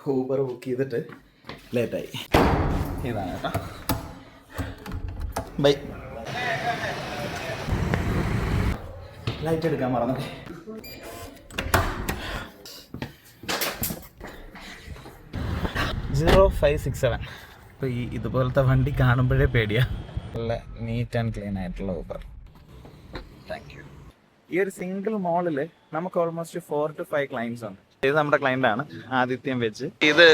Uber book ചെയ്തിട്ട് ലേറ്റായി. ഇതാണ് കേട്ടോ. ബൈ. ലൈറ്റ് എടുക്കാൻ മറന്നു. (0567). ഇപ്പോൾ ഈ ഇതുപോലത്തെ വണ്ടി കാണുമ്പോഴേ പേടിയാ. നല്ല നീറ്റ് ആൻഡ് ക്ലീൻ ആയിട്ടുള്ള ഊബർ. Thank you. ഈ ഒരു സിംഗിൾ മോളിൽ നമുക്ക് ഓൾമോസ്റ്റ് 4 to 5 ക്ലയൻസ് ഉണ്ട്. ഇത് നമ്മുടെ ക്ലയൻ്റ് ആണ്, ആദിത്യം വെച്ച്. ഇത്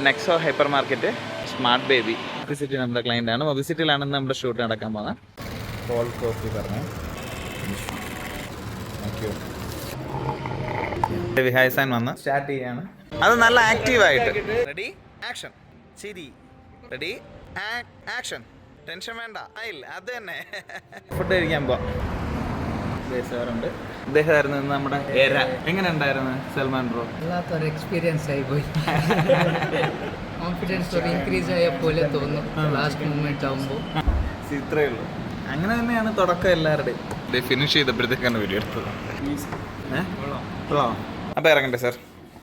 Nexo hyper market, smart baby. Mobicity നമ്മുടെ ക്ലയൻ്റ് ആണ്. മൊബിസിറ്റിയിലാണ് നമ്മുടെ ഷൂട്ട് നടക്കാൻ പോകുന്നത്. കോൾ കോഫി പറഞ്ഞു. Thank you. വിഹായ്സാൻ വന്ന് സ്റ്റാർട്ട് ചെയ്യാണ്. അത് നല്ല ആക്റ്റീവായിട്ട്. Ready action. ശരി. Ready action. ടെൻഷൻ വേണ്ട. ഇല്ല അത് തന്നെ. ഫുഡ് കഴിക്കാൻ പോവാം. ണ്ട്. ഇദ്ദേഹമായിരുന്നു നമ്മുടെ എര. എങ്ങനെ ഉണ്ടായിരുന്നു സൽമാൻ ബ്രോ? വല്ലാത്തൊരു എക്സ്പീരിയൻസ് ആയി പോയി. കോൺഫിഡൻസ് ഒരു ഇൻക്രീസ് ആയ പോലെ തോന്നുന്നു ലാസ്റ്റ് മൂമെന്റ് ആകുമ്പോൾ. ഇത്രയേ ഉള്ളൂ. അങ്ങനെ തന്നെയാണ് തുടക്കം എല്ലാവരുടെയും. ഫിനിഷ് ചെയ്തപ്പോഴത്തേക്കാണ് വീഡിയോ എടുത്തത്. അപ്പോൾ ഇറങ്ങട്ടെ സാർ.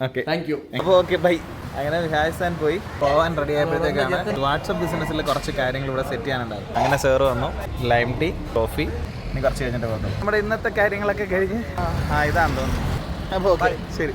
Okay, thank you. അപ്പോൾ ഓക്കെ, ബൈ. അങ്ങനെ വിഹായ്സാൻ പോയി പോകാൻ റെഡി ആയപ്പോഴത്തേക്കാണ് വാട്സപ്പ് ബിസിനസ്സിൽ കുറച്ച് കാര്യങ്ങൾ ഇവിടെ സെറ്റ് ചെയ്യാനുണ്ടായിരുന്നു. അങ്ങനെ സാറ് വന്നു. ലൈം ടീ, കോഫി, ഇനി കുറച്ച് കഴിഞ്ഞിട്ട് പോകുന്നു. നമ്മുടെ ഇന്നത്തെ കാര്യങ്ങളൊക്കെ കഴിഞ്ഞ് ഇതാണെന്ന് തോന്നുന്നു. അപ്പോൾ ഓക്കെ, ശരി.